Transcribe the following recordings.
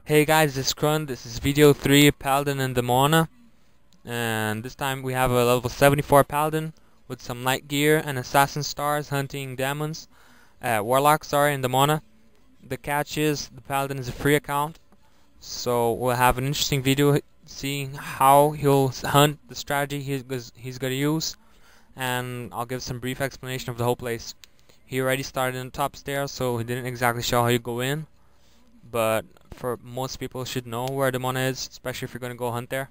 Hey guys, this is Krun. This is video 3 Paladin and Demona, and this time we have a level 74 Paladin with some light gear and assassin stars hunting demons, warlocks sorry, and Demona. The catch is the Paladin is a free account, so we'll have an interesting video seeing how he'll hunt, the strategy he's gonna use, and I'll give some brief explanation of the whole place. He already started in the top stairs, so he didn't exactly show how you go in, but for most people should know where Demona is, especially if you're going to go hunt there.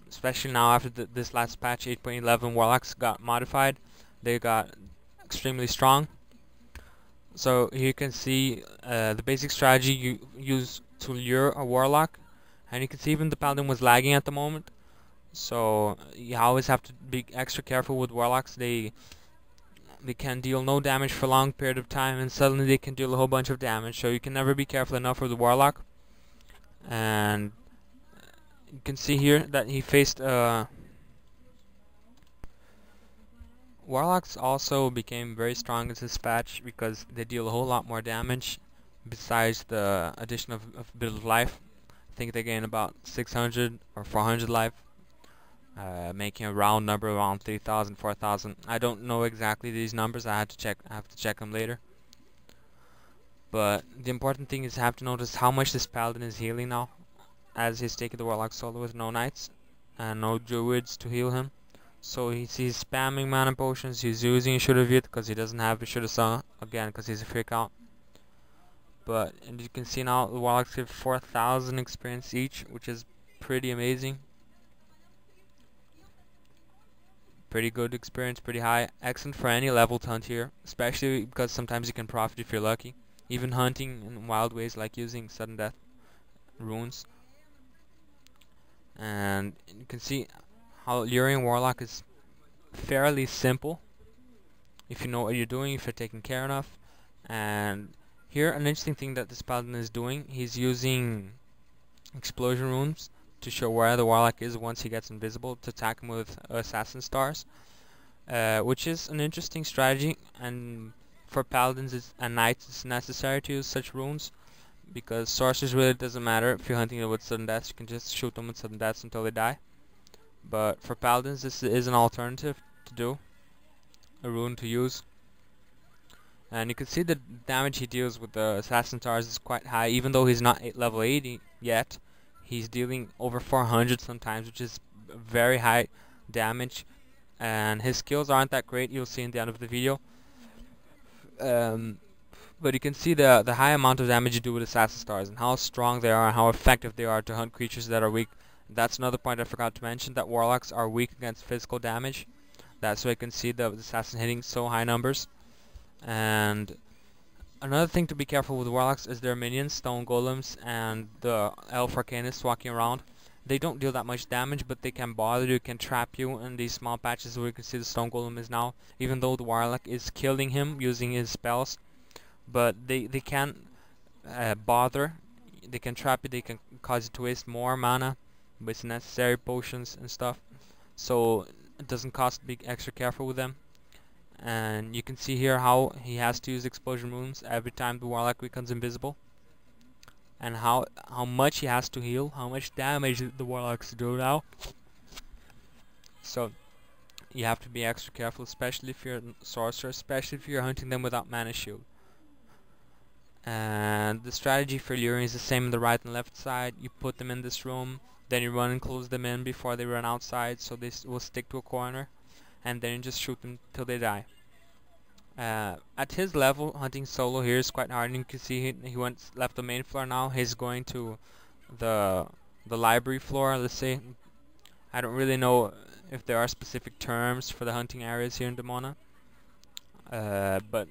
Especially now after this last patch, 8.11 Warlocks got modified. They got extremely strong. So here you can see the basic strategy you use to lure a Warlock. And you can see even the Paladin was lagging at the moment. So you always have to be extra careful with Warlocks. They can deal no damage for a long period of time, and suddenly they can deal a whole bunch of damage, so you can never be careful enough with the Warlock. And you can see here that he faced Warlocks also became very strong in this patch because they deal a whole lot more damage besides the addition of a bit of life. I think they gain about 600 or 400 life, making a round number around 3,000, 4,000. I don't know exactly these numbers. I have to check them later. But the important thing is have to notice how much this Paladin is healing now, as he's taking the Warlock solo with no knights and no druids to heal him. So he's spamming mana potions. He's using Shudavit because he doesn't have a Shudasana again because he's a free count. But and you can see now the Warlocks give 4,000 experience each, which is pretty amazing. Pretty good experience, pretty high. Excellent for any level to hunt here, especially because sometimes you can profit if you're lucky. Even hunting in wild ways like using sudden death runes. And you can see how luring Warlock is fairly simple if you know what you're doing, if you're taking care enough. And here an interesting thing that this Paladin is doing, he's using explosion runes to show where the Warlock is once he gets invisible, to attack him with assassin stars, which is an interesting strategy. And for Paladins and Knights it's necessary to use such runes, because sorcerers really doesn't matter. If you're hunting them with sudden deaths, you can just shoot them with sudden deaths until they die. But for Paladins this is an alternative to do, a rune to use. And you can see the damage he deals with the assassin stars is quite high, even though he's not level 80 yet. He's dealing over 400 sometimes, which is very high damage, and his skills aren't that great. You'll see in the end of the video. But you can see the high amount of damage you do with assassin stars and how strong they are and how effective they are to hunt creatures that are weak. That's another point I forgot to mention, that Warlocks are weak against physical damage. That's why you can see the assassin hitting so high numbers. And another thing to be careful with Warlocks is their minions, Stone Golems and the Elf Arcanists walking around. They don't deal that much damage, but they can bother you, can trap you in these small patches where you can see the Stone Golem is now, even though the Warlock is killing him using his spells. But they can bother, they can trap you, they can cause you to waste more mana with necessary potions and stuff. So it doesn't cost to be extra careful with them. And you can see here how he has to use explosion runes every time the Warlock becomes invisible, and how much he has to heal, how much damage the Warlocks do now. So you have to be extra careful, especially if you're a sorcerer, especially if you're hunting them without mana shield. And the strategy for luring is the same on the right and left side. You put them in this room, then you run and close them in before they run outside, so they will stick to a corner, and then you just shoot them till they die. At his level, hunting solo here is quite hard, and you can see he left the main floor now. He's going to the library floor, let's say. I don't really know if there are specific terms for the hunting areas here in Demona. But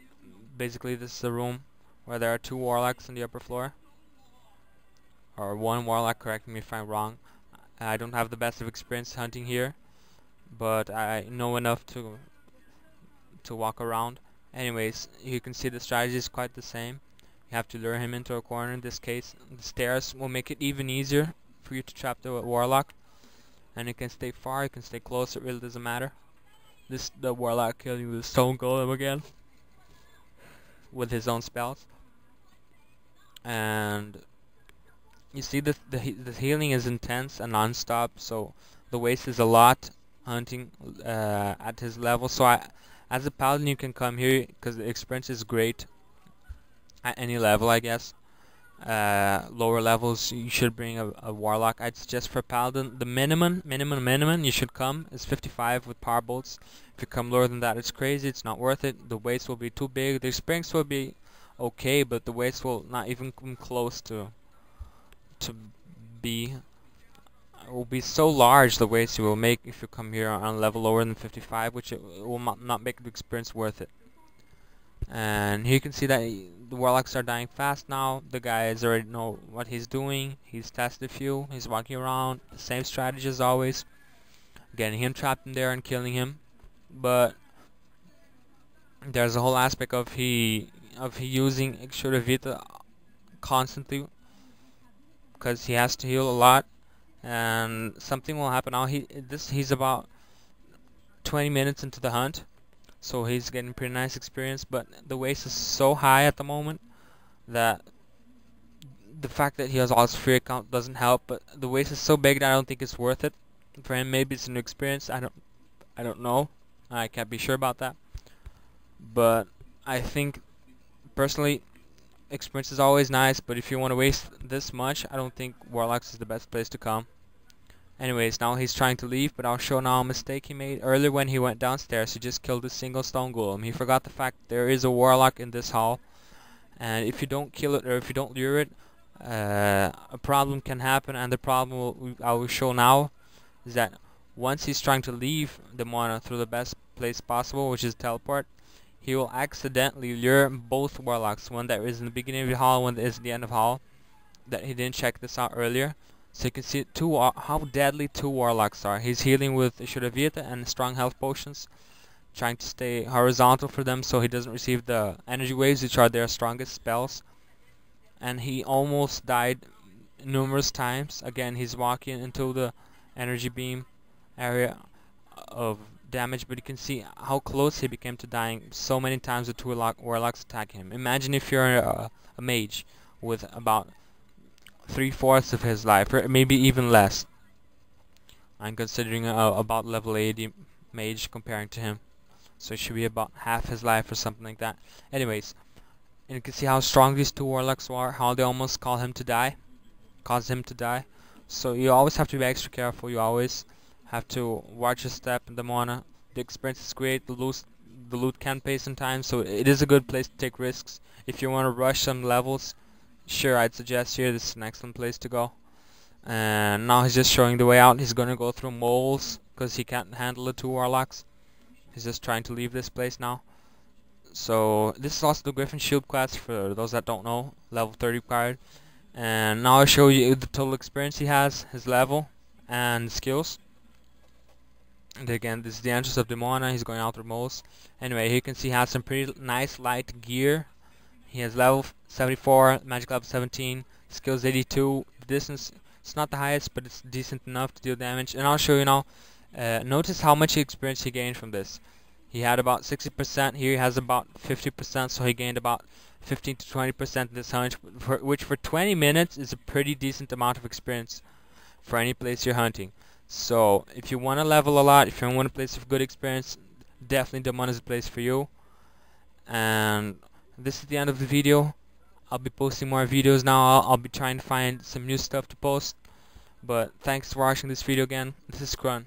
basically this is the room where there are 2 Warlocks on the upper floor. Or 1 Warlock, correct me if I'm wrong. I don't have the best of experience hunting here, but I know enough to walk around. Anyways, you can see the strategy is quite the same. You have to lure him into a corner. In this case, the stairs will make it even easier for you to trap the Warlock. And you can stay far, you can stay close, it really doesn't matter. The Warlock killing the Stone Golem again with his own spells. And you see the healing is intense and non-stop, so the waste is a lot hunting at his level. So as a paladin, you can come here because the experience is great at any level, I guess. Lower levels, you should bring a warlock. I'd suggest for paladin, the minimum you should come is 55 with power bolts. If you come lower than that, it's crazy. It's not worth it. The waste will be too big. The experience will be okay, but the waste will not even come close to be. It will be so large, the waste you will make if you come here on a level lower than 55, which it will not make the experience worth it. And here you can see that the warlocks are dying fast now. The guys already know what he's doing. He's tested a few. He's walking around. The same strategy as always. Getting him trapped in there and killing him. But there's a whole aspect of he using Extra Vita constantly, because he has to heal a lot. And something will happen now. He's about 20 minutes into the hunt, so he's getting pretty nice experience, but the waste is so high at the moment that the fact that he has all his free account doesn't help. But the waste is so big that I don't think it's worth it for him. Maybe it's a new experience. I don't know. I can't be sure about that. But I think personally, experience is always nice. But if you want to waste this much, I don't think Warlocks is the best place to come. Anyways, now he's trying to leave, but I'll show now a mistake he made. Earlier when he went downstairs, he just killed a single stone golem. He forgot the fact there is a warlock in this hall, and if you don't kill it or if you don't lure it, a problem can happen. And the problem I will show now is that once he's trying to leave Demona through the best place possible, which is teleport, he will accidentally lure both warlocks, one that is in the beginning of the hall, one that is at the end of the hall, that he didn't check this out earlier. So you can see how deadly two warlocks are. He's healing with Shuravita and strong health potions, trying to stay horizontal for them so he doesn't receive the energy waves, which are their strongest spells. And he almost died numerous times. Again, he's walking into the energy beam area of damage, but you can see how close he became to dying so many times with two warlocks attacking him. Imagine if you're a mage with about 3/4 of his life, or maybe even less. I'm considering about level 80 mage comparing to him, so it should be about half his life or something like that. Anyways, and you can see how strong these two warlocks are, how they almost caused him to die. So you always have to be extra careful. You always have to watch your step in Demona. The experience is great. The loot can pay sometimes, so it is a good place to take risks. If you want to rush some levels, sure, I'd suggest here this is an excellent place to go. And now he's just showing the way out. He's gonna go through moles because he can't handle the two warlocks. He's just trying to leave this place now. So this is also the Griffin Shield quest for those that don't know, level 30 required. And now I'll show you the total experience he has, his level, and skills. And again, this is the entrance of Demona. He's going out through moles. Anyway, here you can see he has some pretty nice light gear. He has level 74, magic level 17, skills 82. The distance, it's not the highest, but it's decent enough to deal damage. And I'll show you now. Notice how much experience he gained from this. He had about 60%. Here he has about 50%, so he gained about 15 to 20% in this hunt, which for 20 minutes is a pretty decent amount of experience for any place you're hunting. So if you want to level a lot, if you want a place of good experience, definitely Demona is a place for you. And this is the end of the video. I'll be posting more videos now. I'll be trying to find some new stuff to post. But thanks for watching this video again. This is Krun.